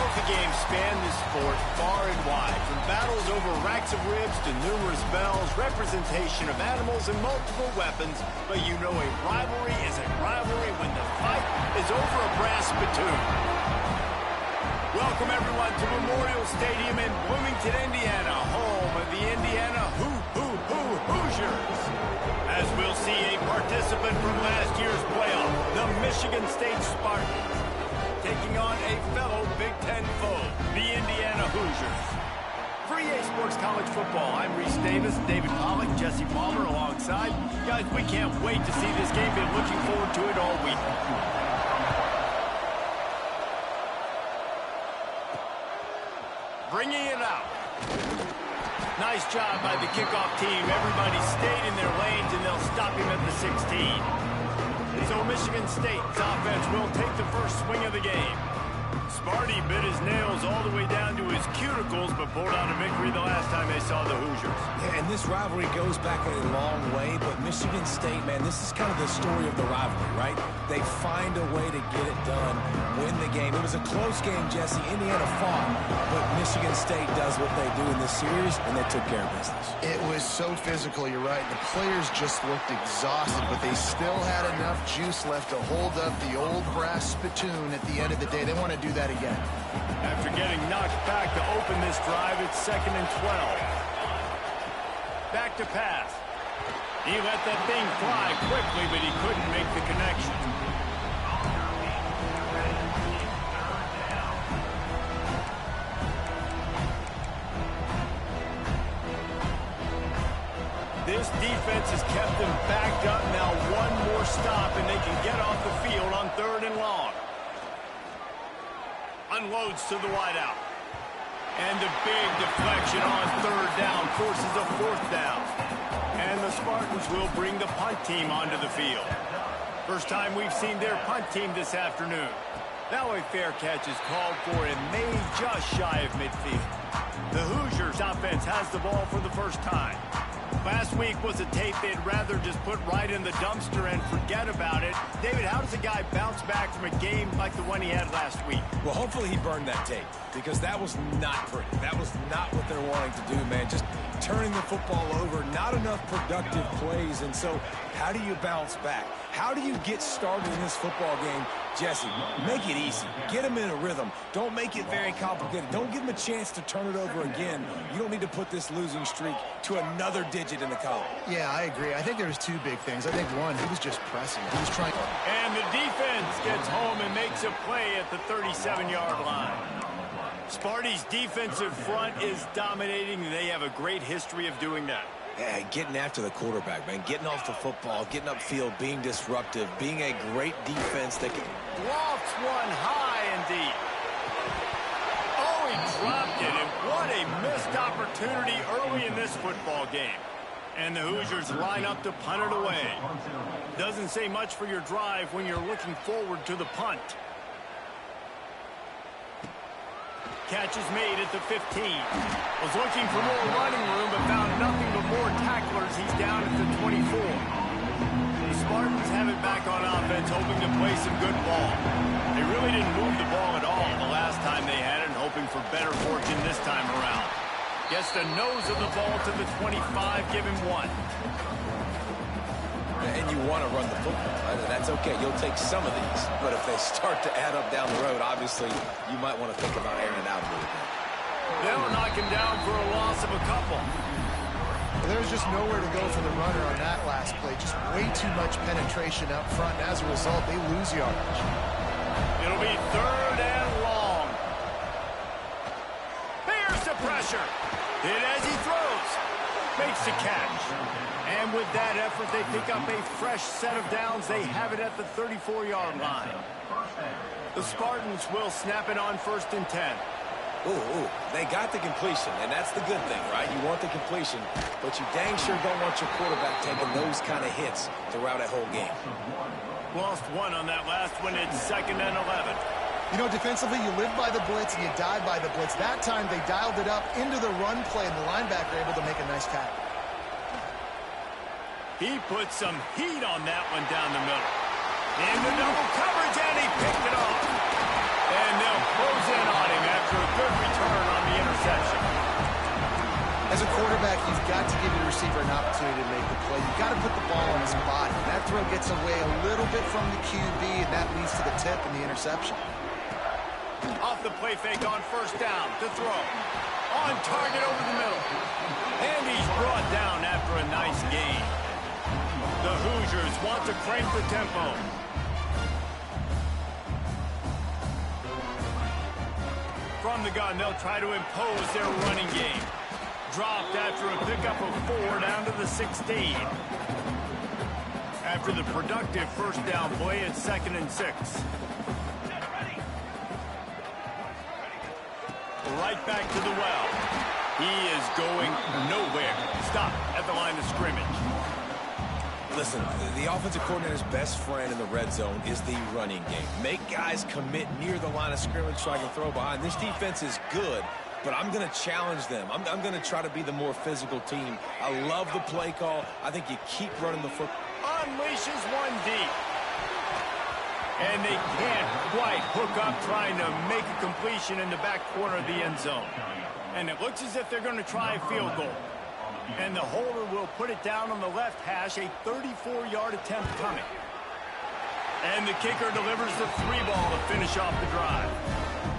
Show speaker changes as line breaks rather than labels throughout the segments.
Trophy games span this sport far and wide, from battles over racks of ribs to numerous bells, representation of animals, and multiple weapons. But you know a rivalry is a rivalry when the fight is over a brass spittoon. Welcome, everyone, to Memorial Stadium in Bloomington, Indiana, home of the Indiana Hoosiers. As we'll see a participant from last year's playoff, the Michigan State Spartans, taking on a fellow Big Ten foe, the Indiana Hoosiers. For EA Sports College Football, I'm Reese Davis, David Pollack, Jesse Palmer alongside. Guys, we can't wait to see this game. Been looking forward to it all week. Bringing it out. Nice job by the kickoff team. Everybody stayed in their lanes, and they'll stop him at the 16. So Michigan State's offense will take the first swing of the game. Sparty bit his nails all the way down to his cuticles, but pulled out a victory the last time they saw the Hoosiers.
Yeah, and this rivalry goes back a long way, but Michigan State, man, this is kind of the story of the rivalry, right? They find a way to get it done, win the game. It was a close game, Jesse. Indiana fought, but Michigan State does what they do in this series, and they took care of business.
It was so physical, you're right. The players just looked exhausted, but they still had enough juice left to hold up the old brass spittoon at the end of the day. They want to do that again.
After getting knocked back to open this drive, it's 2nd and 12. Back to pass. He let that thing fly quickly, but he couldn't make the connection. This defense has kept them backed up. Now one more stop, and they can get off the field on 3rd and long. Unloads to the wideout. And the big deflection on 3rd down forces a 4th down. And the Spartans will bring the punt team onto the field. First time we've seen their punt team this afternoon. Now a fair catch is called for and made just shy of midfield. The Hoosiers offense has the ball for the first time. Last week was a tape they'd rather just put right in the dumpster and forget about it. David, how does a guy bounce back from a game like the one he had last week?
Well, hopefully he burned that tape, because that was not pretty. That was not what they're wanting to do, man. Just turning the football over, not enough productive plays. And so how do you bounce back? How do you get started in this football game? Jesse, make it easy. Get him in a rhythm. Don't make it very complicated. Don't give him a chance to turn it over again. You don't need to put this losing streak to another digit in the column.
Yeah, I agree. I think there's two big things. I think one, he was just pressing. He was trying.
And the defense gets home and makes a play at the 37-yard line. Sparty's defensive front is dominating. They have a great history of doing that.
Yeah, getting after the quarterback, man. Getting off the football, getting upfield, being disruptive, being a great defense that can...
Lofts one high and deep. Oh, he dropped it, and what a missed opportunity early in this football game. And the Hoosiers line up to punt it away. Doesn't say much for your drive when you're looking forward to the punt. Catch is made at the 15. Was looking for more running room, but found nothing but more tacklers. He's down at the 24. The Spartans have it back on offense, hoping to play some good ball. They really didn't move the ball at all the last time they had it, hoping for better fortune this time around. Gets the nose of the ball to the 25, give him 1.
And you want to run the football, right? That's okay. You'll take some of these. But if they start to add up down the road, obviously, you might want to think about airing it out a little bit.
They'll knock him down for a loss of a couple.
There's just nowhere to go for the runner on that last play. Just way too much penetration up front. And as a result, they lose yardage.
It'll be 3rd and long. Here's the pressure. Hit as he throws. Makes the catch. And with that effort, they pick up a fresh set of downs. They have it at the 34-yard line. The Spartans will snap it on 1st and 10.
Ooh, they got the completion, and that's the good thing, right? You want the completion, but you dang sure don't want your quarterback taking those kind of hits throughout a whole game.
Lost 1 on that last one. It's 2nd and 11.
You know, defensively, you live by the blitz and you die by the blitz. That time, they dialed it up into the run play, and the linebacker able to make a nice tackle.
He put some heat on that one down the middle. In the double coverage, and he picked it off. And they'll close in on him
throw gets away a little bit from the QB, and that leads to the tip and the interception.
Off the play fake on first down to throw. On target over the middle. And he's brought down after a nice gain. The Hoosiers want to crank the tempo. From the gun, they'll try to impose their running game. Dropped after a pickup of 4 down to the 16. After the productive first down play, it's 2nd and 6. Right back to the well. He is going nowhere. Stop at the line of scrimmage.
Listen, the offensive coordinator's best friend in the red zone is the running game. Make guys commit near the line of scrimmage so I can throw behind. This defense is good, but I'm going to challenge them. I'm going to try to be the more physical team. I love the play call. I think you keep running the football.
Unleashes one deep. And they can't quite hook up trying to make a completion in the back corner of the end zone. And it looks as if they're going to try a field goal. And the holder will put it down on the left hash, a 34-yard attempt coming. And the kicker delivers the 3 ball to finish off the drive.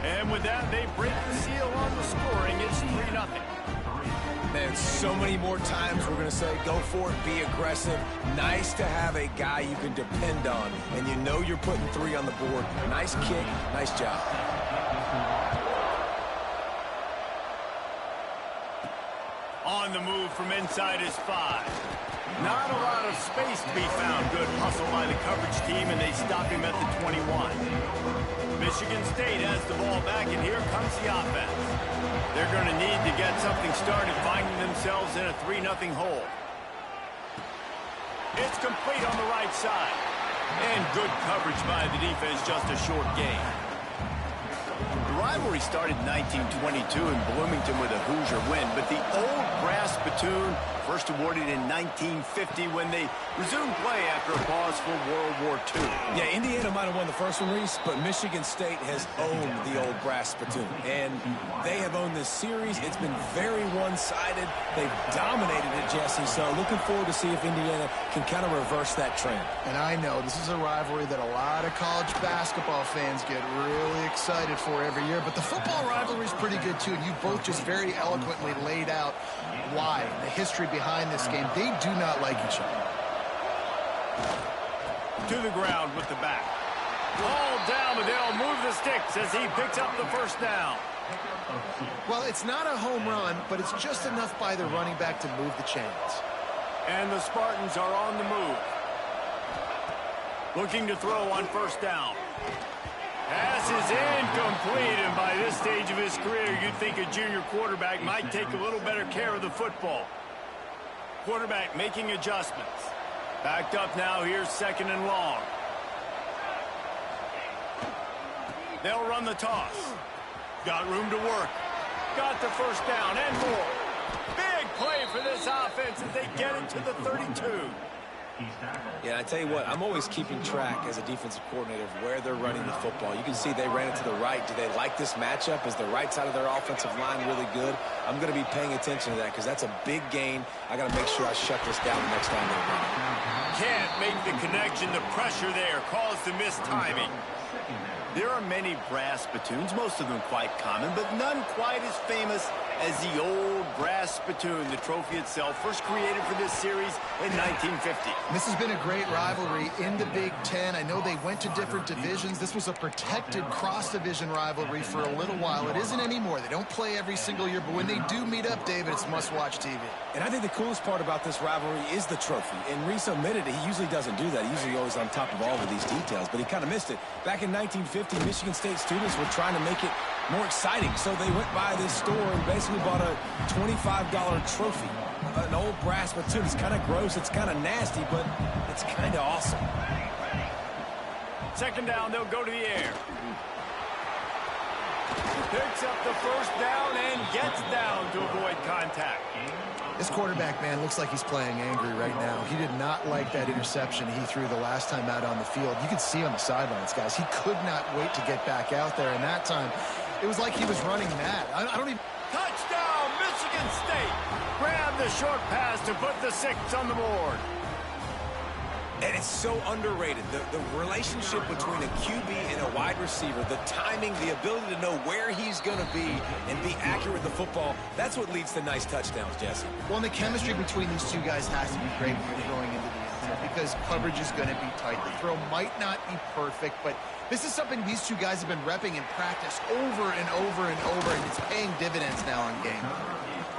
And with that, they break the seal on the scoring. It's 3-0.
Man, so many more times we're going to say, go for it, be aggressive. Nice to have a guy you can depend on, and you know you're putting 3 on the board. Nice kick, nice job.
On the move from inside his 5. Not a lot of space to be found. Good hustle by the coverage team, and they stop him at the 21. Michigan State has the ball back, and here comes the offense. They're going to need to get something started, finding themselves in a 3-0 hole. It's complete on the right side. And good coverage by the defense, just a short gain. The rivalry started in 1922 in Bloomington with a Hoosier win, but the old brass spittoon first awarded in 1950 when they resumed play after a pause for World War II.
Yeah, Indiana might have won the first one, Reese, but Michigan State has owned the old brass spittoon. And they have owned this series. It's been very one-sided. They've dominated it, Jesse, so looking forward to see if Indiana can kind of reverse that trend.
And I know this is a rivalry that a lot of college basketball fans get really excited for every year, but the football rivalry is pretty good, too, and you both just very eloquently laid out why, the history behind this game. They do not like each other.
To the ground with the back. All down, but they'll move the sticks as he picks up the first down.
Well, it's not a home run, but it's just enough by the running back to move the chains.
And the Spartans are on the move. Looking to throw on first down. Pass is incomplete, and by this stage of his career, you'd think a junior quarterback might take a little better care of the football. Quarterback making adjustments. Backed up now, here's 2nd and long. They'll run the toss. Got room to work. Got the first down and more. Big play for this offense as they get into the 32.
Yeah, I tell you what, I'm always keeping track as a defensive coordinator of where they're running the football. You can see they ran it to the right. Do they like this matchup? Is the right side of their offensive line really good? I'm going to be paying attention to that because that's a big gain. I got to make sure I shut this down the next time they run it.
Can't make the connection. The pressure there caused the missed timing. There are many brass spittoons, most of them quite common, but none quite as famous as the old brass spittoon. The trophy itself first created for this series in 1950.
This has been a great rivalry in the Big Ten. I know they went to different divisions. This was a protected cross-division rivalry for a little while. It isn't anymore. They don't play every single year, but when they do meet up, David, it's must-watch TV.
And I think the coolest part about this rivalry is the trophy. And Reese admitted it. He usually doesn't do that. He's usually always on top of all of these details, but he kind of missed it. Back in 1950, Michigan State students were trying to make it more exciting, so they went by this store and basically bought a $25 trophy, an old brass spittoon. It's kind of gross, it's kind of nasty, but it's kind of awesome.
2nd down, they'll go to the air. Picks up the first down and gets down to avoid contact.
This quarterback, man, looks like he's playing angry right now. He did not like that interception he threw the last time out on the field. You can see on the sidelines, guys. He could not wait to get back out there, and that time, it was like he was running mad. I don't even...
Touchdown, Michigan State! Grab the short pass to put the 6 on the board.
And it's so underrated. The relationship between a QB and a wide receiver, the timing, the ability to know where he's going to be and be accurate with the football, that's what leads to nice touchdowns, Jesse.
Well, and the chemistry between these two guys has to be great when you're throwing into the end zone because coverage is going to be tight. The throw might not be perfect, but this is something these two guys have been repping in practice over and over and over, and it's paying dividends now in game.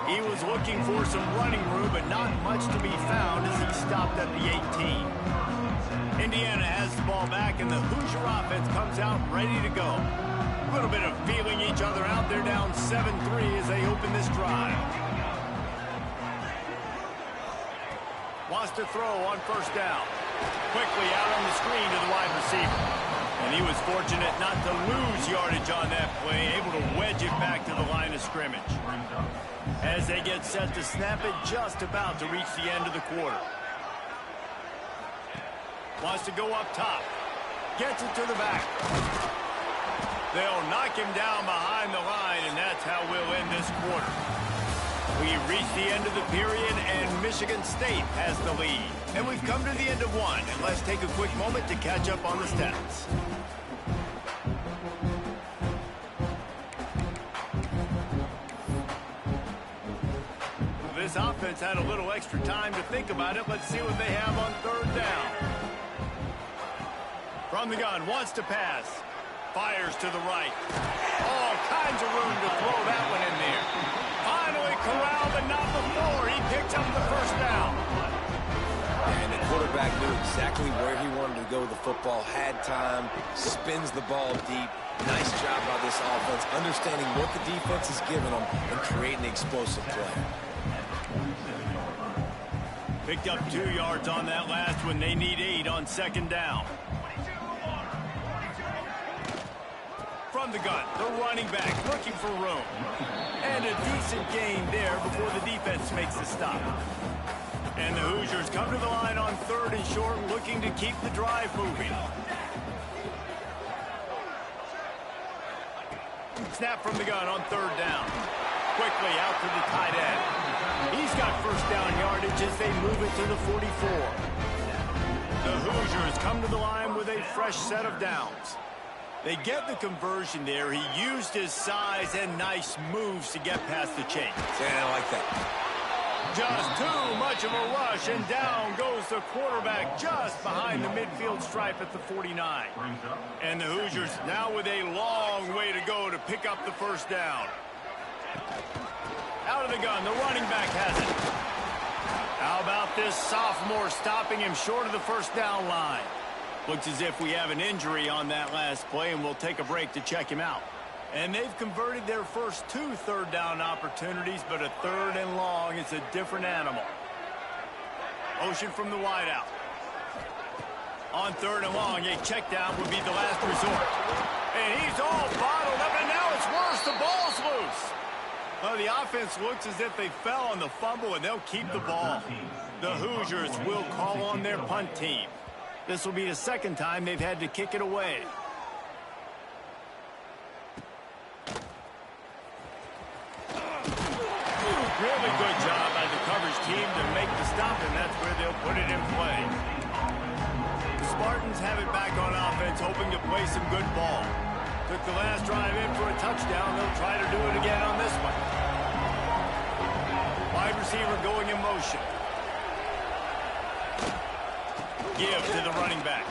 He was looking for some running room, but not much to be found as he stopped at the 18. Indiana has the ball back, and the Hoosier offense comes out ready to go. A little bit of feeling each other out. They're down 7-3 as they open this drive. Wants to throw on first down. Quickly out on the screen to the wide receiver. And he was fortunate not to lose yardage on that play, able to wedge it back to the line of scrimmage. As they get set to snap it, just about to reach the end of the quarter. Wants to go up top. Gets it to the back. They'll knock him down behind the line, and that's how we'll end this quarter. We reach the end of the period, and Michigan State has the lead. And we've come to the end of one, and let's take a quick moment to catch up on the stats. This offense had a little extra time to think about it. Let's see what they have on third down. From the gun, wants to pass. Fires to the right. All kinds of room to throw that one in there. Finally corralled, but not before. He picked up the first down.
And the quarterback knew exactly where he wanted to go with the football, had time, spins the ball deep. Nice job by this offense, understanding what the defense is giving them and creating explosive play.
Picked up 2 yards on that last one. They need 8 on second down. From the gun, the running back looking for room. And a decent gain there before the defense makes the stop. And the Hoosiers come to the line on third and short, looking to keep the drive moving. Snap from the gun on third down. Quickly out to the tight end. He's got first down yardage as they move it to the 44. The Hoosiers come to the line with a fresh set of downs. They get the conversion there. He used his size and nice moves to get past the chain.
I like that.
Just too much of a rush, and down goes the quarterback just behind the midfield stripe at the 49. And the Hoosiers now with a long way to go to pick up the first down. Out of the gun, the running back has it. How about this sophomore stopping him short of the first down line? Looks as if we have an injury on that last play, and we'll take a break to check him out. And they've converted their first 2 third down opportunities, but a third and long is a different animal. Motion from the wideout. On third and long, a check down would be the last resort. And he's all bottled up, and now it's worse. The ball's loose. Well, the offense looks as if they fell on the fumble, and they'll keep the ball. The Hoosiers will call on their punt team. This will be the second time they've had to kick it away. Really good job by the coverage team to make the stop, and that's where they'll put it in play. The Spartans have it back on offense, hoping to play some good ball. Took the last drive in for a touchdown. They'll try to do it again on this one. Wide receiver going in motion. Give to the running back.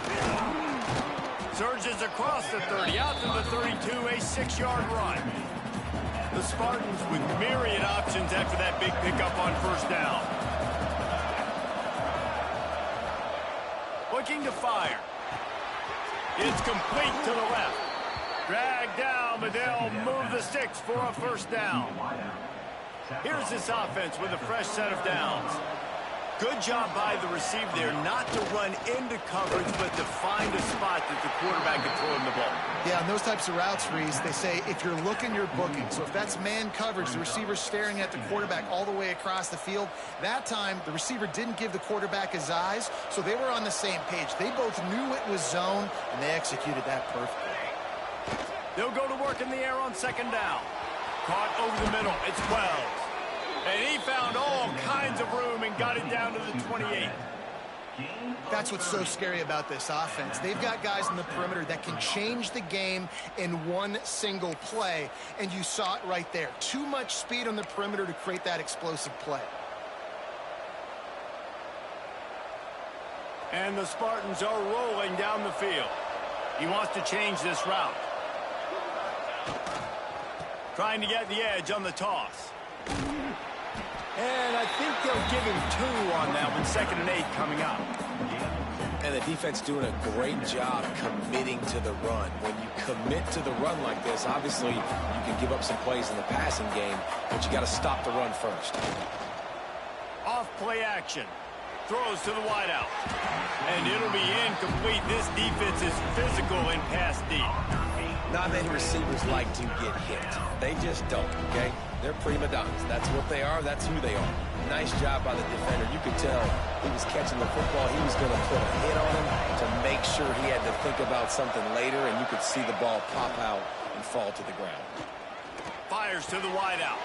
Surges across the 30, out to the 32, a 6-yard run. The Spartans with myriad options after that big pickup on first down. Looking to fire. It's complete to the left. Dragged down, but they'll move the sticks for a first down. Here's this offense with a fresh set of downs. Good job by the receiver there not to run into coverage, but to find a spot that the quarterback can throw him the ball.
Yeah, and those types of routes, Reese, they say if you're looking, you're booking. So if that's man coverage, the receiver's staring at the quarterback all the way across the field. That time, the receiver didn't give the quarterback his eyes, so they were on the same page. They both knew it was zone, and they executed that perfectly.
They'll go to work in the air on second down. Caught over the middle. It's Wells. And he found all kinds of room and got it down to the 28.
That's what's so scary about this offense. They've got guys in the perimeter that can change the game in one single play, and you saw it right there. Too much speed on the perimeter to create that explosive play.
And the Spartans are rolling down the field. He wants to change this route. Trying to get the edge on the toss. And I think they'll give him 2 on that one, 2nd and 8 coming up.
And the defense doing a great job committing to the run. When you commit to the run like this, obviously you can give up some plays in the passing game, but you got to stop the run first.
Off play action. Throws to the wideout. And it'll be incomplete. This defense is physical in pass deep.
Not many receivers like to get hit. They just don't, okay? They're prima donnas. That's what they are. That's who they are. Nice job by the defender. You could tell he was catching the football. He was going to put a hit on him to make sure he had to think about something later, and you could see the ball pop out and fall to the ground.
Fires to the wideout.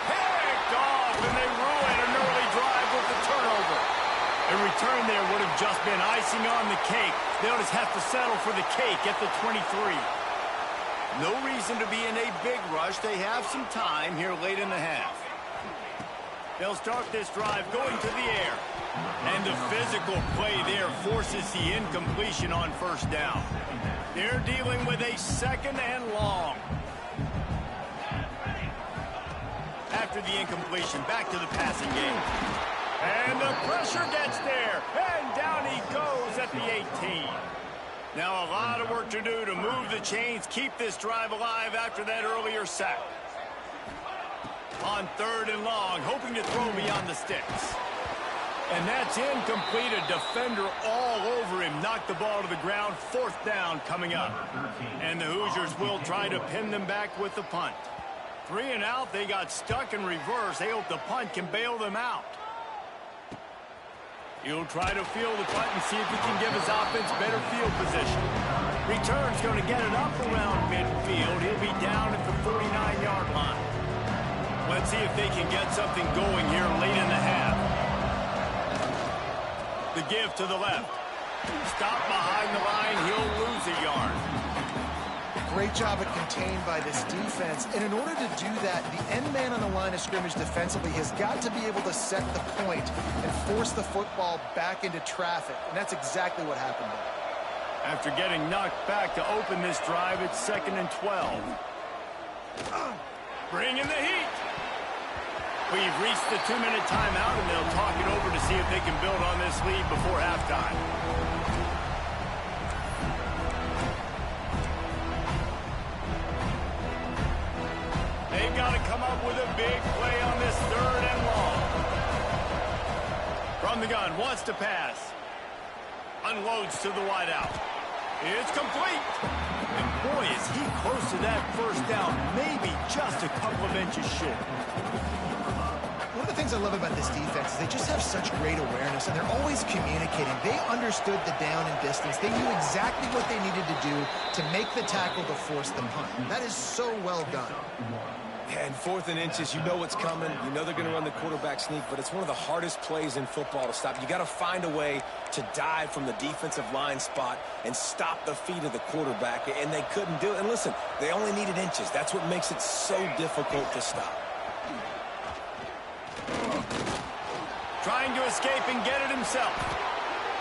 Picked off, and they ruin an early drive with the turnover. A return there would have just been icing on the cake. They'll just have to settle for the cake at the 23. No reason to be in a big rush. They have some time here late in the half. They'll start this drive going to the air. And the physical play there forces the incompletion on 1st down. They're dealing with a 2nd and long. After the incompletion, back to the passing game. And the pressure gets there. And down he goes at the 18. Now a lot of work to do to move the chains, keep this drive alive after that earlier sack. On 3rd and long, hoping to throw beyond the sticks. And that's incomplete. A defender all over him. Knocked the ball to the ground. 4th down coming up. And the Hoosiers will try to pin them back with the punt. 3 and out. They got stuck in reverse. They hope the punt can bail them out. He'll try to field the punt and see if he can give his offense better field position. Return's going to get it up around midfield. He'll be down at the 49-yard line. Let's see if they can get something going here late in the half. The give to the left. Stop behind the line. He'll lose a yard.
Great job at contained by this defense. And in order to do that, the end man on the line of scrimmage defensively has got to be able to set the point and force the football back into traffic. And that's exactly what happened there.
After getting knocked back to open this drive, it's 2nd and 12. Bring in the heat. We've reached the 2-minute timeout, and they'll talk it over to see if they can build on this lead before halftime. They've got to come up with a big play on this 3rd and long. From the gun, wants to pass. Unloads to the wideout. It's complete. And boy, is he close to that 1st down. Maybe just a couple of inches short.
One of the things I love about this defense is they just have such great awareness, and they're always communicating. They understood the down and distance. They knew exactly what they needed to do to make the tackle to force the punt. That is so well done.
And 4th and inches, you know what's coming. You know they're going to run the quarterback sneak, but it's one of the hardest plays in football to stop. You got to find a way to dive from the defensive line spot and stop the feet of the quarterback, and they couldn't do it. And listen, they only needed inches. That's what makes it so difficult to stop.
Trying to escape and get it himself.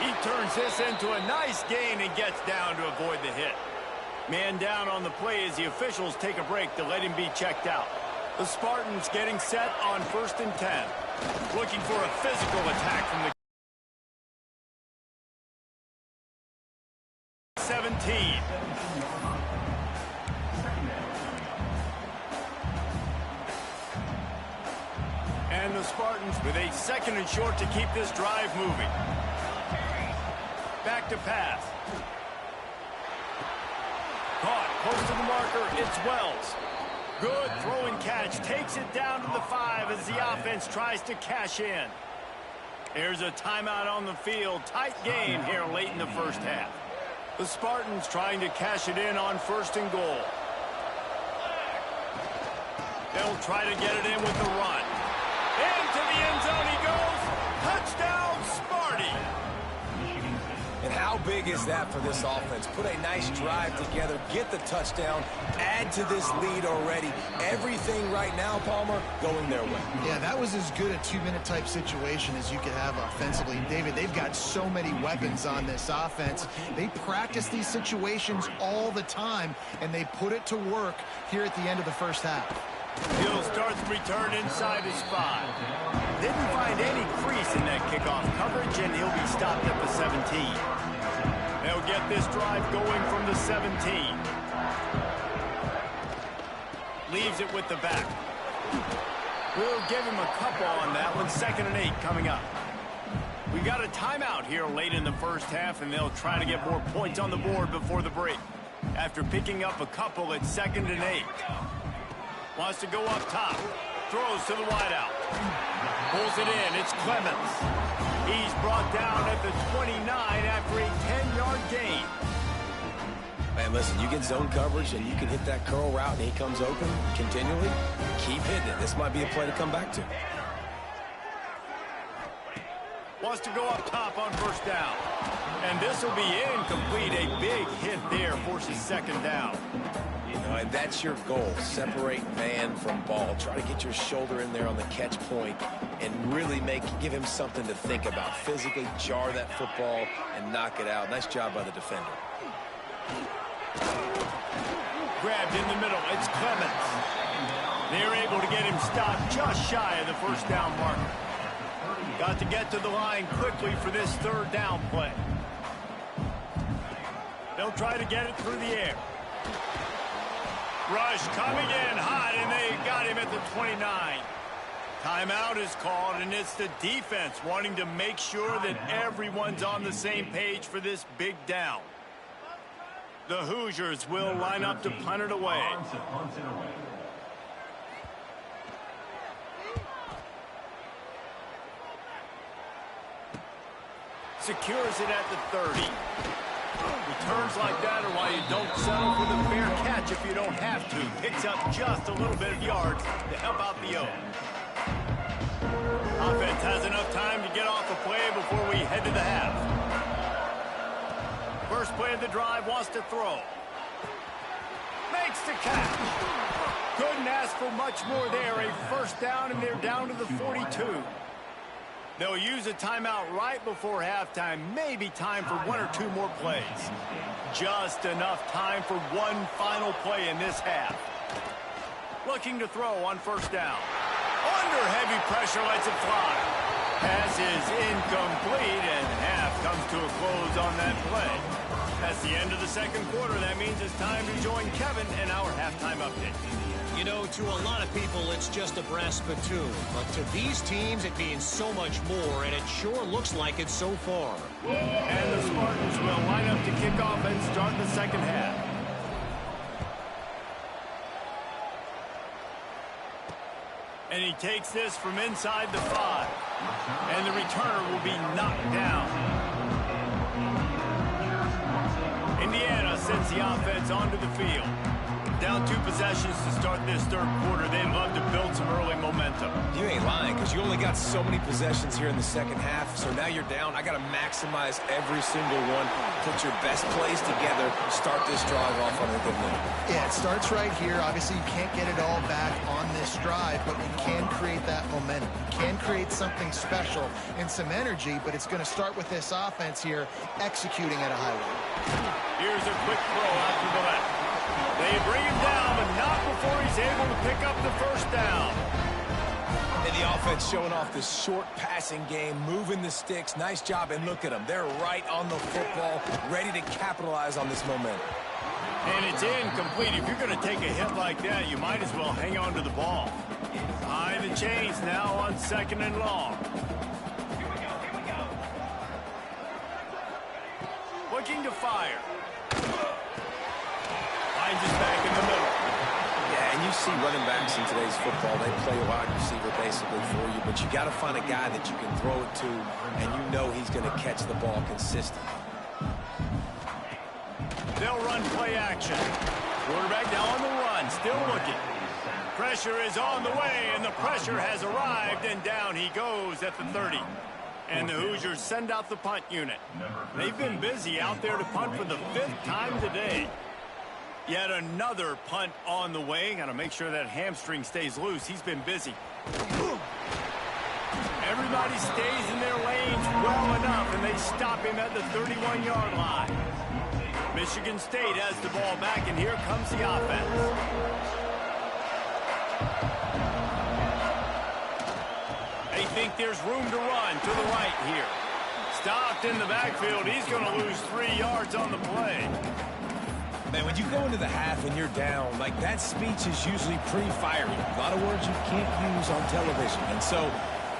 He turns this into a nice gain and gets down to avoid the hit. Man down on the play as the officials take a break to let him be checked out. The Spartans getting set on 1st and 10. Looking for a physical attack from the 17. And the Spartans with a 2nd and short to keep this drive moving. Back to pass. Caught, close to the marker, it's Wells. Good throw and catch, takes it down to the 5 as the offense tries to cash in. There's a timeout on the field, tight game here late in the 1st half. The Spartans trying to cash it in on 1st and goal. They'll try to get it in with the run. Into the end zone he goes. Touchdown, Sparty.
big is that for this offense? Put a nice drive together, get the touchdown, add to this lead already. Everything right now, Palmer, going their way.
Yeah, that was as good a two-minute type situation as you could have offensively. David, they've got so many weapons on this offense. They practice these situations all the time, and they put it to work here at the end of the first half.
He'll start the return inside his 5. Didn't find any crease in that kickoff coverage, and he'll be stopped at the 17. They'll get this drive going from the 17. Leaves it with the back. We'll give him a couple on that one. 2nd and 8 coming up. We got a timeout here late in the first half, and they'll try to get more points on the board before the break. After picking up a couple at 2nd and 8. Wants to go up top. Throws to the wideout. Pulls it in. It's Clemens. He's brought down at the 29 after a 10-yard gain.
Man, listen, you get zone coverage and you can hit that curl route and he comes open continually. Keep hitting it. This might be a play to come back to.
Wants to go up top on 1st down. And this will be incomplete. A big hit there forces 2nd down.
You know, and that's your goal. Separate man from ball. Try to get your shoulder in there on the catch point and really give him something to think about. Physically jar that football and knock it out. Nice job by the defender.
Grabbed in the middle. It's Clemens. They're able to get him stopped just shy of the 1st down marker. Got to get to the line quickly for this 3rd down play. They'll try to get it through the air. Rush coming in hot, and they got him at the 29. Timeout is called, and it's the defense wanting to make sure that everyone's on the same page for this big down. The Hoosiers will line up to punt it away. Secures it at the 30. Returns like that are why you don't settle for the fair catch if you don't have to. Picks up just a little bit of yards to help out the O. Offense has enough time to get off the play before we head to the half. First play of the drive, wants to throw. Makes the catch. Couldn't ask for much more there. A 1st down, and they're down to the 42. They'll use a timeout right before halftime. Maybe time for 1 or 2 more plays. Just enough time for one final play in this half. Looking to throw on 1st down. Under heavy pressure, lets it fly. Pass is incomplete, and half comes to a close on that play. That's the end of the 2nd quarter. That means it's time to join Kevin in our halftime update.
You know, to a lot of people, it's just a brass spittoon. But to these teams, it means so much more, and it sure looks like it so far.
And the Spartans will line up to kick off and start the 2nd half. And he takes this from inside the 5. And the returner will be knocked down. Indiana sends the offense onto the field. Down 2 possessions to start this 3rd quarter. They'd love to build some early momentum.
You ain't lying, because you only got so many possessions here in the 2nd half, so now you're down. I got to maximize every single one. Put your best plays together. Start this drive off on a good note.
Yeah, it starts right here. Obviously, you can't get it all back on this drive, but you can create that momentum. You can create something special and some energy, but it's going to start with this offense here executing at a high rate.
Here's a quick throw out to the left. They bring him down, but not before he's able to pick up the 1st down.
And the offense showing off this short passing game, moving the sticks. Nice job, and look at them. They're right on the football, ready to capitalize on this momentum.
And it's incomplete. If you're going to take a hit like that, you might as well hang on to the ball. High the chains now on 2nd and long. Looking to fire. Finds us back in the middle.
Yeah, and you see running backs in today's football, they play a wide receiver basically for you, but you got to find a guy that you can throw it to, and you know he's going to catch the ball consistently.
They'll run play action. Quarterback now on the run, still looking. Pressure is on the way, and the pressure has arrived, and down he goes at the 30. And the Hoosiers send out the punt unit. They've been busy out there to punt for the 5th time today. Yet another punt on the way. Got to make sure that hamstring stays loose. He's been busy. Everybody stays in their lanes well enough, and they stop him at the 31-yard line. Michigan State has the ball back, and here comes the offense. They think there's room to run to the right here. Stopped in the backfield. He's going to lose 3 yards on the play.
Man, when you go into the half and you're down, like that speech is usually pretty fiery. A lot of words you can't use on television. And so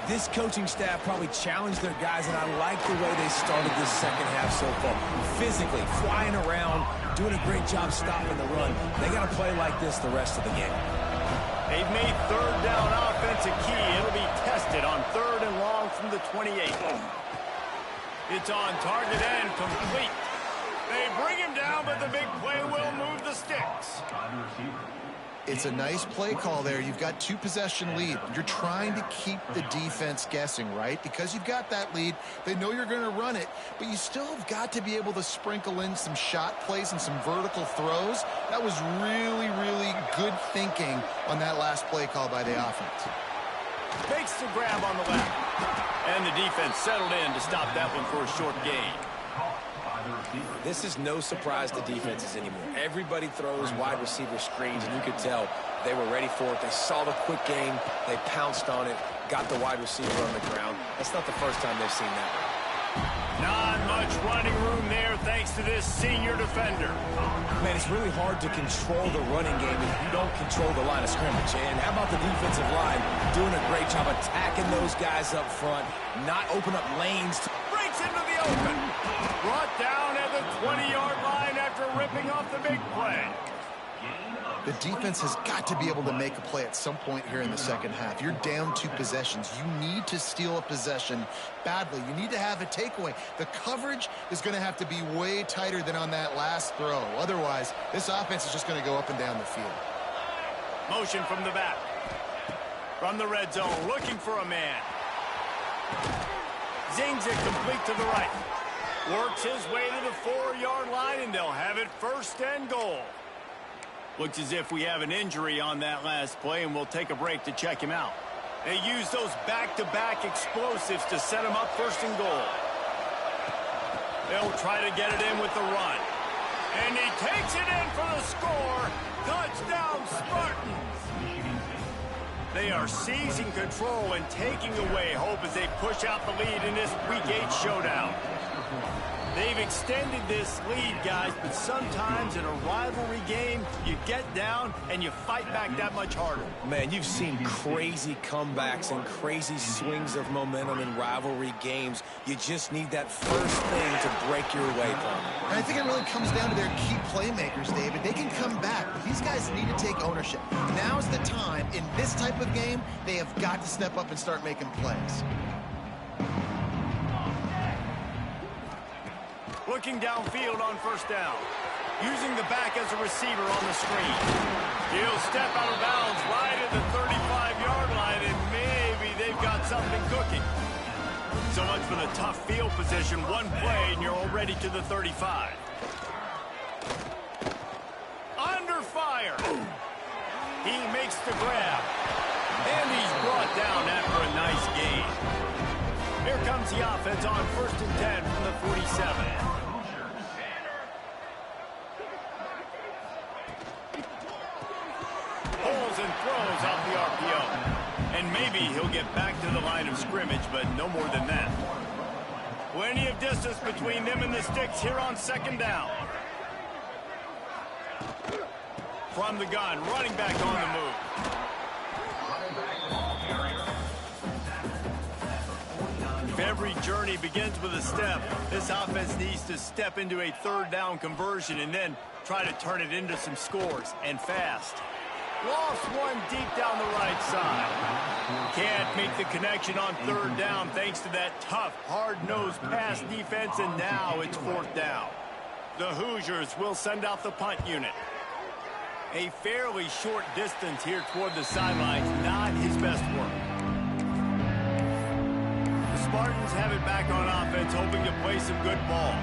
this coaching staff probably challenged their guys, and I like the way they started this second half so far. Physically, flying around, doing a great job stopping the run. They got to play like this the rest of the game.
They've made third down offense a key. It'll be tested on 3rd and long from the 28. It's on target and complete. They bring him down, but the big play will move the sticks.
It's a nice play call there. You've got 2-possession lead. You're trying to keep the defense guessing, right? Because you've got that lead, they know you're going to run it, but you still have got to be able to sprinkle in some shot plays and some vertical throws. That was really, really good thinking on that last play call by the offense.
Makes the grab on the left. And the defense settled in to stop that one for a short gain.
This is no surprise to defenses anymore. Everybody throws wide receiver screens, and you could tell they were ready for it. They saw the quick game. They pounced on it, got the wide receiver on the ground. That's not the first time they've seen that.
Not much running room there thanks to this senior defender.
Man, it's really hard to control the running game if you don't control the line of scrimmage. And how about the defensive line doing a great job attacking those guys up front, not open up lanes.
Breaks into the open. Brought down at the 20-yard line after ripping off the big play.
The defense has got to be able to make a play at some point here in the second half. You're down 2 possessions. You need to steal a possession badly. You need to have a takeaway. The coverage is going to have to be way tighter than on that last throw. Otherwise, this offense is just going to go up and down the field.
Motion from the back. From the red zone, looking for a man. Zings it complete to the right. Works his way to the 4-yard line, and they'll have it 1st and goal. Looks as if we have an injury on that last play, and we'll take a break to check him out. They use those back-to-back explosives to set him up 1st and goal. They'll try to get it in with the run. And he takes it in for the score. Touchdown, Spartans. They are seizing control and taking away hope as they push out the lead in this Week 8 showdown. They've extended this lead, guys, but sometimes in a rivalry game, you get down and you fight back that much harder.
Man, you've seen crazy comebacks and crazy swings of momentum in rivalry games. You just need that first thing to break your way from.
And I think it really comes down to their key playmakers, David. They can come back, but these guys need to take ownership. Now's the time. In this type of game, they have got to step up and start making plays.
Looking downfield on 1st down. Using the back as a receiver on the screen. He'll step out of bounds right at the 35-yard line, and maybe they've got something cooking. So much for the tough field position. One play, and you're already to the 35. Under fire. He makes the grab. And he's brought down after a nice gain. Here comes the offense on 1st and 10 from the 47. Pulls and throws off the RPO. And maybe he'll get back to the line of scrimmage, but no more than that. Plenty of distance between them and the sticks here on 2nd down. From the gun, running back on the move. If every journey begins with a step, this offense needs to step into a 3rd down conversion and then try to turn it into some scores, and fast. Lost one deep down the right side. Can't make the connection on 3rd down thanks to that tough, hard-nosed pass defense, and now it's 4th down. The Hoosiers will send out the punt unit. A fairly short distance here toward the sidelines, not his best work. Spartans have it back on offense, hoping to play some good ball.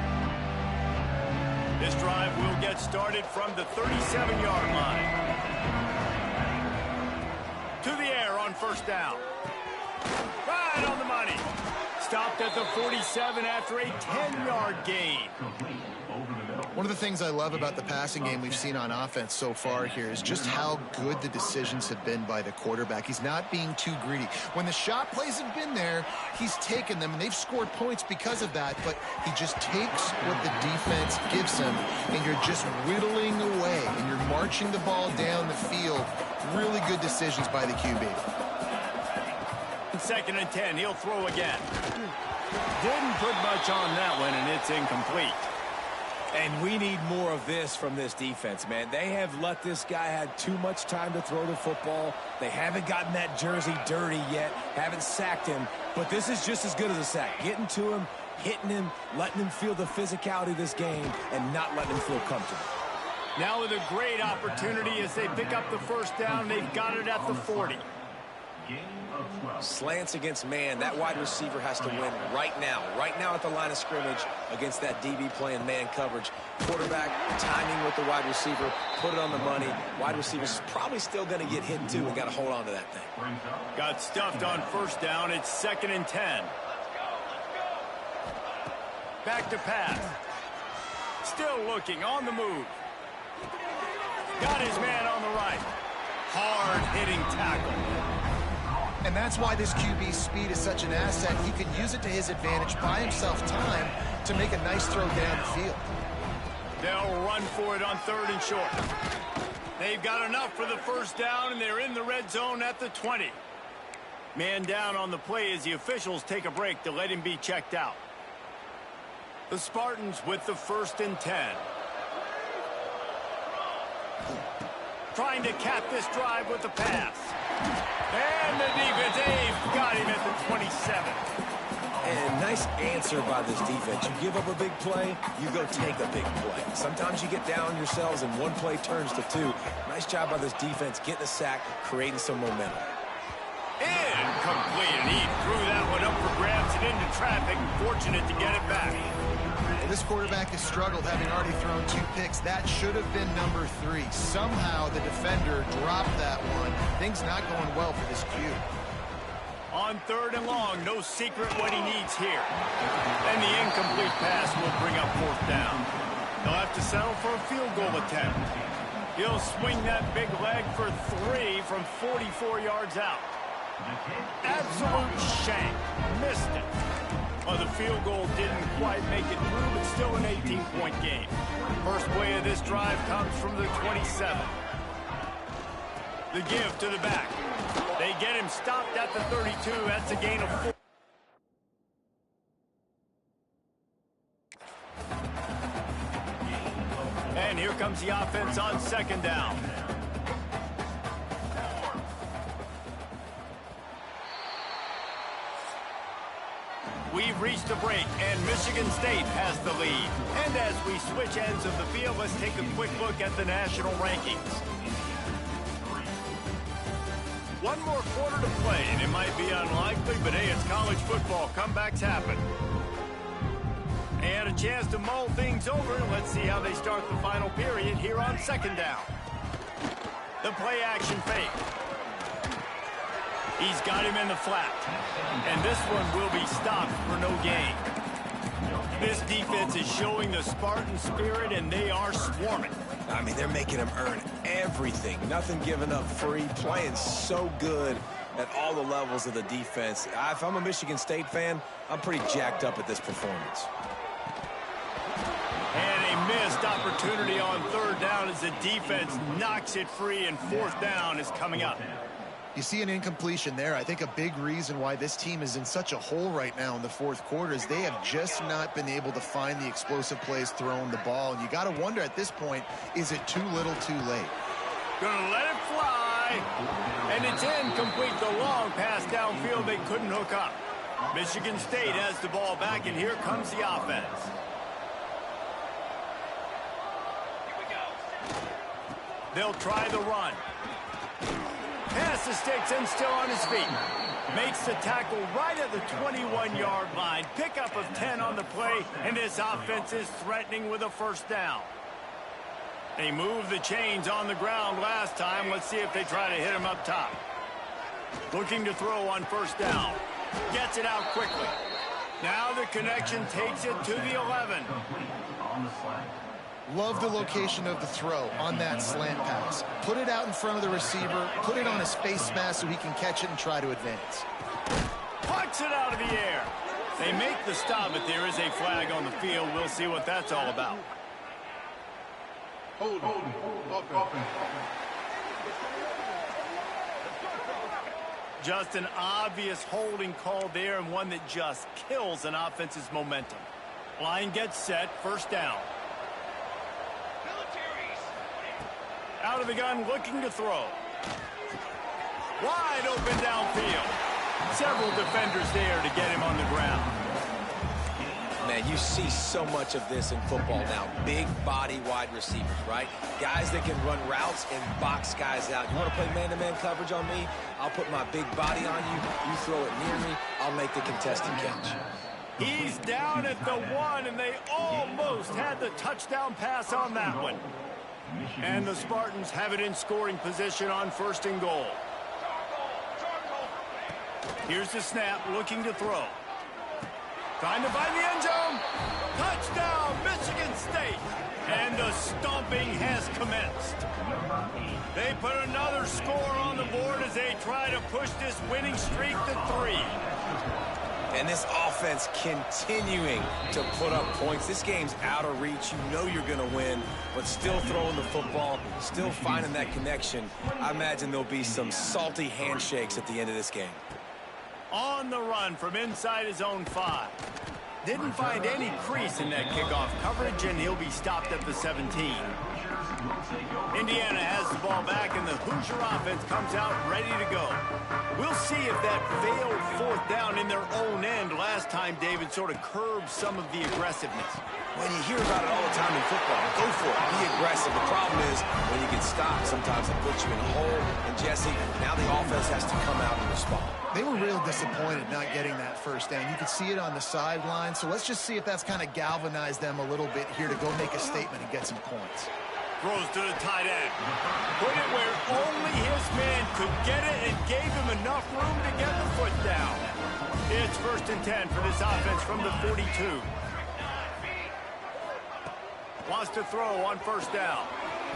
This drive will get started from the 37-yard line. To the air on first down. Right on the money. Stopped at the 47 after a 10-yard gain.
One of the things I love about the passing game we've seen on offense so far here is just how good the decisions have been by the quarterback. He's not being too greedy. When the shot plays have been there, he's taken them, and they've scored points because of that, but he just takes what the defense gives him, and you're just whittling away, and you're marching the ball down the field. Really good decisions by the QB.
2nd and 10, he'll throw again. Didn't put much on that one, and it's incomplete.
And we need more of this from this defense, man. They have let this guy have too much time to throw the football. They haven't gotten that jersey dirty yet, haven't sacked him, but this is just as good as a sack. Getting to him, hitting him, letting him feel the physicality of this game, and not letting him feel comfortable.
Now with a great opportunity as they pick up the first down, they've got it at the 40.
Slants against man, that wide receiver has to win right now at the line of scrimmage against that DB playing man coverage. Quarterback timing with the wide receiver, put it on the money. Wide receiver's probably still going to get hit too and got to hold on to that thing.
Got stuffed on first down. It's 2nd and 10. Back to pass. Still looking on the move. Got his man on the right. Hard-hitting tackle.
And that's why this QB's speed is such an asset. He can use it to his advantage, buy himself time to make a nice throw down the field.
They'll run for it on 3rd and short. They've got enough for the first down, and they're in the red zone at the 20. Man down on the play as the officials take a break to let him be checked out. The Spartans with the 1st and 10. Trying to cap this drive with the pass. And the defense, they've got him at the 27.
And nice answer by this defense. You give up a big play, you go take a big play. Sometimes you get down yourselves and one play turns to two. Nice job by this defense getting a sack, creating some momentum.
Incomplete, and he threw that one up for grabs and into traffic. Fortunate to get it back.
This quarterback has struggled, having already thrown 2 picks. That should have been number 3. Somehow the defender dropped that one. Things not going well for this Q.
On 3rd and long, no secret what he needs here. And the incomplete pass will bring up 4th down. He'll have to settle for a field goal attempt. He'll swing that big leg for 3 from 44 yards out. Absolute shank. Missed it. Well, the field goal didn't quite make it through, but still an 18-point game. First play of this drive comes from the 27. The give to the back. They get him stopped at the 32. That's a gain of 4. And here comes the offense on 2nd down. We've reached a break, and Michigan State has the lead. And as we switch ends of the field, let's take a quick look at the national rankings. One more quarter to play, and it might be unlikely, but hey, it's college football. Comebacks happen. And a chance to mull things over. Let's see how they start the final period here on 2nd down. The play action fake. He's got him in the flat. And this one will be stopped for no gain. This defense is showing the Spartan spirit, and they are swarming.
I mean, they're making him earn everything. Nothing given up free. Playing so good at all the levels of the defense. If I'm a Michigan State fan, I'm pretty jacked up at this performance.
And a missed opportunity on 3rd down as the defense knocks it free, and 4th down is coming up.
You see an incompletion there. I think a big reason why this team is in such a hole right now in the 4th quarter is they have just not been able to find the explosive plays throwing the ball. And you got to wonder at this point, is it too little too late?
Gonna let it fly. And it's incomplete. The long pass downfield, they couldn't hook up. Michigan State has the ball back, and here comes the offense. They'll try the run. Pass the sticks and still on his feet. Makes the tackle right at the 21-yard line. Pickup of 10 on the play, and this offense is threatening with a first down. They moved the chains on the ground last time. Let's see if they try to hit him up top. Looking to throw on first down. Gets it out quickly. Now the connection takes it to the 11.
Love the location of the throw on that slant pass. Put it out in front of the receiver, put it on his face mask so he can catch it and try to advance.
Pucks it out of the air. They make the stop, but there is a flag on the field. We'll see what that's all about.
Hold.
Just an obvious holding call there, and one that just kills an offense's momentum. Line gets set, first down. Out of the gun, looking to throw. Wide open downfield. Several defenders there to get him on the ground.
Man, you see so much of this in football now. Big body wide receivers, right? Guys that can run routes and box guys out. You want to play man-to-man coverage on me? I'll put my big body on you. You throw it near me, I'll make the contested catch.
He's down at the 1, and they almost had the touchdown pass on that one. And the Spartans have it in scoring position on first and goal. Here's the snap, looking to throw. Trying to find the end zone. Touchdown, Michigan State. And the stomping has commenced. They put another score on the board as they try to push this winning streak to 3.
And this offense continuing to put up points. This game's out of reach. You know you're going to win, but still throwing the football, still finding that connection. I imagine there'll be some salty handshakes at the end of this game.
On the run from inside his own 5. Didn't find any crease in that kickoff coverage, and he'll be stopped at the 17. Indiana has the ball back, and the Hoosier offense comes out ready to go. We'll see if that failed fourth down in their own end last time, David, sort of curbed some of the aggressiveness.
When you hear about it all the time in football, go for it. Be aggressive. The problem is when you get stopped, sometimes it puts you in a hole. And, Jesse, now the offense has to come out and respond.
They were real disappointed not getting that first down. You could see it on the sideline. So let's just see if that's kind of galvanized them a little bit here to go make a statement and get some points.
Throws to the tight end. Put it where only his man could get it and gave him enough room to get the foot down. It's 1st and 10 for this offense from the 42. Wants to throw on first down.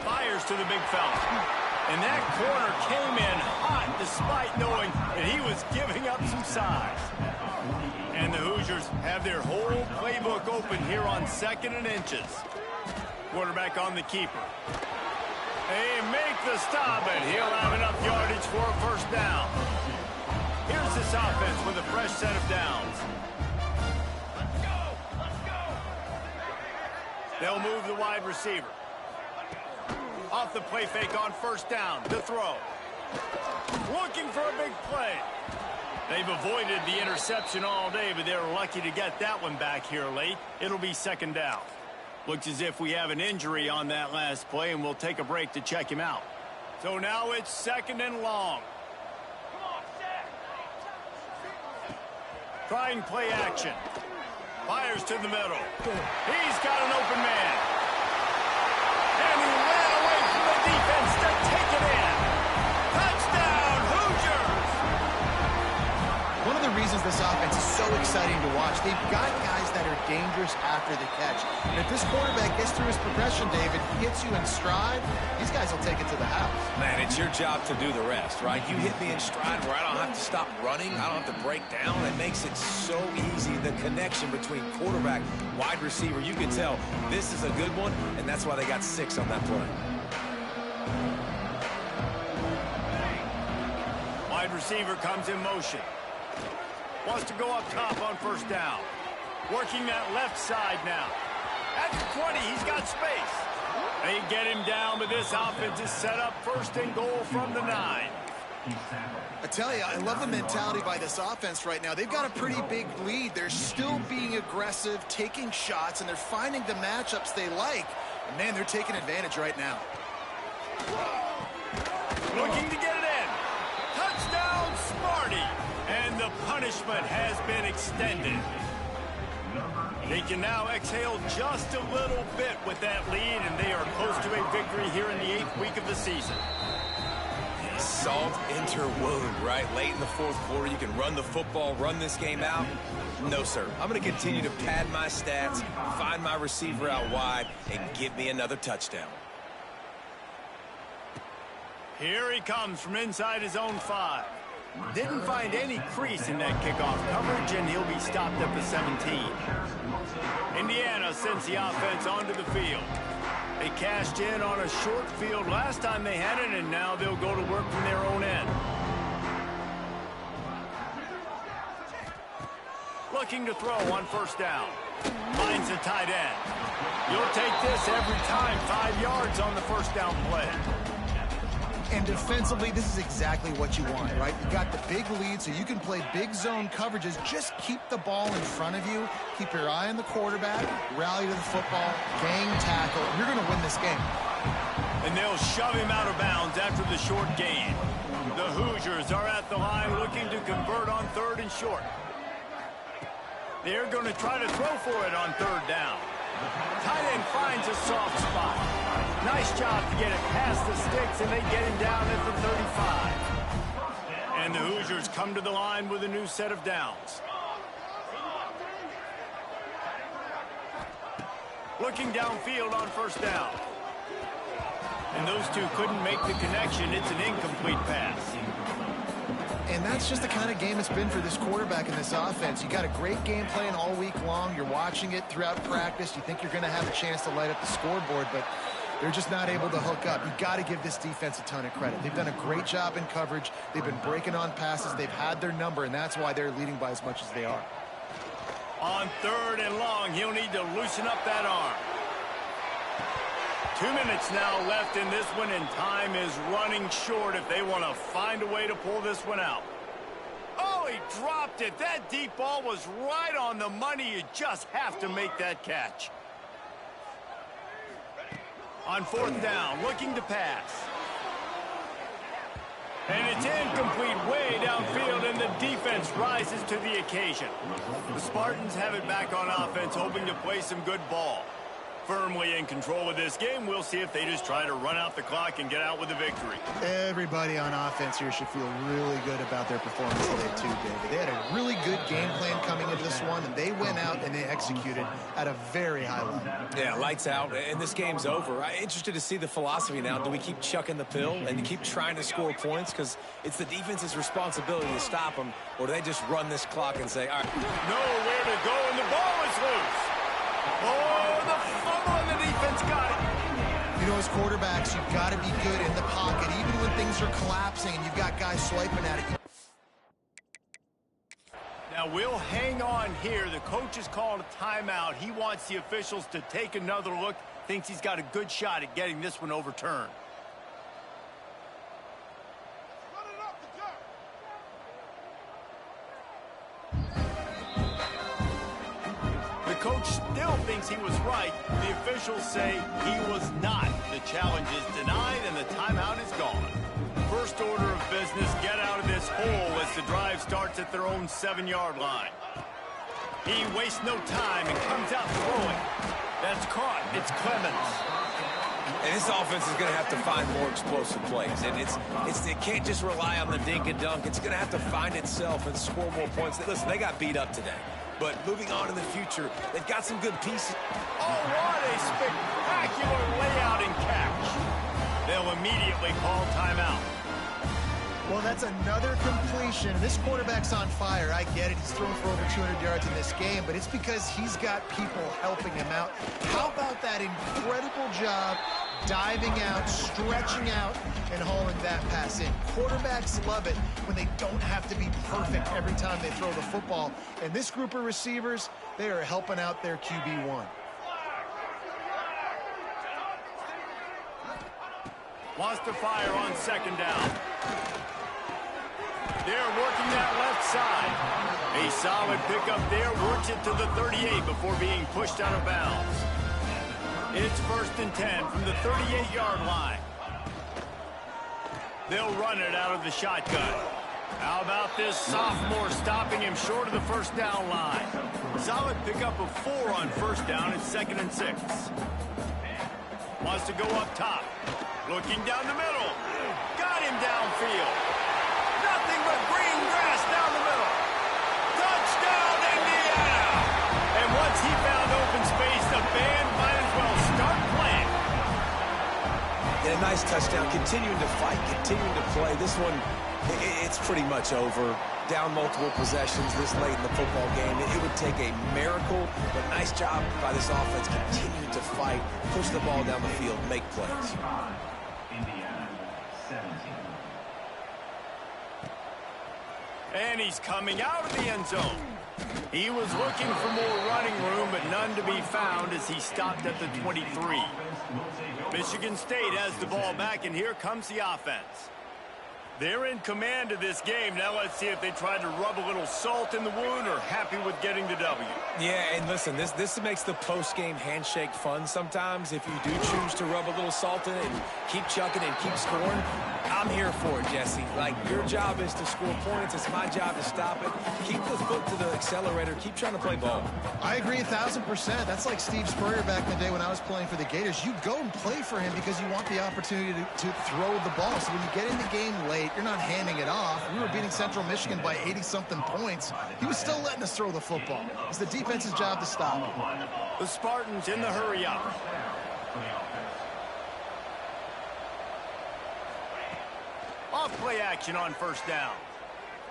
Fires to the big fella. And that corner came in hot despite knowing that he was giving up some size. And the Hoosiers have their whole playbook open here on 2nd and inches. Quarterback on the keeper. They make the stop, and he'll have enough yardage for a first down. Here's this offense with a fresh set of downs. They'll move the wide receiver. Off the play fake on first down. The throw. Looking for a big play. They've avoided the interception all day, but they're lucky to get that one back here late. It'll be 2nd down. Looks as if we have an injury on that last play, and we'll take a break to check him out. So now it's 2nd and long. Trying play action. Fires to the middle. He's got an open man. And he ran away from the defense to take it in. Touchdown, Hoosiers!
One of the reasons this offense is so exciting to watch, they've got guys that are dangerous after the catch. And if this quarterback gets through his progression, David, hits you in stride, these guys will take it to the house.
Man, it's your job to do the rest, right? You hit me in stride where I don't have to stop running. I don't have to break down. It makes it so easy. The connection between quarterback, wide receiver, you can tell this is a good one, and that's why they got 6 on that play.
Wide receiver comes in motion. Wants to go up top on first down. Working that left side now. At the 20, he's got space. They get him down, but this offense is set up 1st and goal from the 9.
I tell you, I love the mentality by this offense right now. They've got a pretty big lead. They're still being aggressive, taking shots, and they're finding the matchups they like. And, man, they're taking advantage right now.
Looking to get it in. Touchdown, Sparty. And punishment has been extended. They can now exhale just a little bit with that lead, and they are close to a victory here in the 8th week of the season.
Salt into wound, right? Late in the 4th quarter, you can run the football, run this game out. No, sir. I'm going to continue to pad my stats, find my receiver out wide, and give me another touchdown.
Here he comes from inside his own 5. Didn't find any crease in that kickoff coverage, and he'll be stopped at the 17. Indiana sends the offense onto the field. They cashed in on a short field last time they had it, and now they'll go to work from their own end. Looking to throw on 1st down. Finds a tight end. You'll take this every time. 5 yards on the 1st down play.
And defensively, this is exactly what you want, right? You got the big lead, so you can play big zone coverages. Just keep the ball in front of you. Keep your eye on the quarterback. Rally to the football. Gang tackle. You're going to win this game.
And they'll shove him out of bounds after the short gain. The Hoosiers are at the line looking to convert on 3rd and short. They're going to try to throw for it on 3rd down. Tight end finds a soft spot. Nice job to get it past the sticks, and they get him down at the 35. And the Hoosiers come to the line with a new set of downs. Looking downfield on 1st down. And those two couldn't make the connection. It's an incomplete pass.
And that's just the kind of game it's been for this quarterback in this offense. You got a great game plan all week long. You're watching it throughout practice. You think you're going to have a chance to light up the scoreboard, but they're just not able to hook up. You got to give this defense a ton of credit. They've done a great job in coverage. They've been breaking on passes. They've had their number, and that's why they're leading by as much as they are.
On 3rd and long, he'll need to loosen up that arm. 2 minutes now left in this one, and time is running short if they want to find a way to pull this one out. Oh, he dropped it. That deep ball was right on the money. You just have to make that catch. On 4th down, looking to pass. And it's incomplete way downfield, and the defense rises to the occasion. The Spartans have it back on offense, hoping to play some good ball. Firmly in control of this game. We'll see if they just try to run out the clock and get out with a victory.
Everybody on offense here should feel really good about their performance today too, David. They had a really good game plan coming into this one, and they went out and they executed at a very high level.
Yeah, lights out, and this game's over. I'm interested to see the philosophy now. Do we keep chucking the pill and keep trying to score points because it's the defense's responsibility to stop them, or do they just run this clock and say, all right.
Nowhere to go, and the ball is loose. Oh, the fumble, and the defense got it.
You know, as quarterbacks, you've got to be good in the pocket, even when things are collapsing and you've got guys swiping at it.
Now, we'll hang on here. The coach has called a timeout. He wants the officials to take another look. Thinks he's got a good shot at getting this one overturned. The coach still thinks he was right. The officials say he was not. The challenge is denied, and the timeout is gone. First order of business, get out of this hole as the drive starts at their own 7-yard line. He wastes no time and comes out throwing. That's caught. It's Clemens.
And this offense is going to have to find more explosive plays. And it can't just rely on the dink and dunk. It's going to have to find itself and score more points. Listen, they got beat up today. But moving on in the future, they've got some good pieces.
Oh, what a spectacular layout and catch. They'll immediately call timeout.
Well, that's another completion. This quarterback's on fire. I get it. He's thrown for over 200 yards in this game, but it's because he's got people helping him out. How about that incredible job diving out, stretching out, and hauling that pass in? Quarterbacks love it when they don't have to be perfect every time they throw the football. And this group of receivers, they are helping out their QB1.
Wants to fire on 2nd down. They're working that left side. A solid pickup there, works it to the 38 before being pushed out of bounds. It's 1st and 10 from the 38-yard line. They'll run it out of the shotgun. How about this sophomore stopping him short of the first down line? Solid pickup of 4 on first down. It's 2nd and 6. Wants to go up top. Looking down the middle. Got him downfield. Nothing but green grass down the middle. Touchdown, Indiana! And once he found open space, the band might as well start playing.
And a nice touchdown. Continuing to fight, continuing to play. This one, it's pretty much over. Down multiple possessions this late in the football game. It would take a miracle, but nice job by this offense continuing to fight, push the ball down the field, make plays.
And he's coming out of the end zone. He was looking for more running room, but none to be found as he stopped at the 23. Michigan State has the ball back, and here comes the offense. They're in command of this game. Now let's see if they try to rub a little salt in the wound or happy with getting the W.
Yeah, and listen, this makes the post-game handshake fun sometimes. If you do choose to rub a little salt in it and keep chucking and keep scoring, I'm here for it, Jesse. Like, your job is to score points. It's my job to stop it. Keep the foot to the accelerator. Keep trying to play ball. I
agree 1,000%. That's like Steve Spurrier back in the day when I was playing for the Gators. You go and play for him because you want the opportunity to throw the ball. So when you get in the game late, you're not handing it off. We were beating Central Michigan by 80-something points. He was still letting us throw the football. It's the defense's job to stop it.
The Spartans in the hurry-up. Off-play action on first down.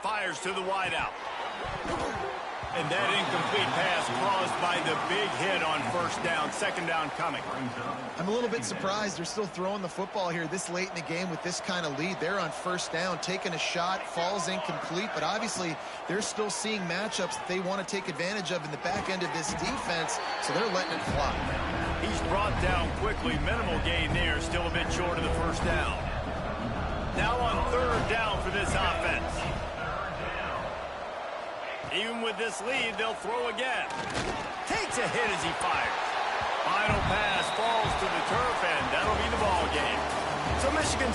Fires to the wideout. And that incomplete pass caused by the big hit on first down. 2nd down coming.
I'm a little bit surprised they're still throwing the football here this late in the game with this kind of lead. They're on first down, taking a shot, falls incomplete, but obviously they're still seeing matchups that they want to take advantage of in the back end of this defense, so they're letting it fly.
He's brought down quickly. Minimal gain there, still a bit short of the first down. Now on 3rd down for this offense. Even with this lead, they'll throw again. Takes a hit as he fires. Final pass falls to the turf, and that'll be the ball game. So Michigan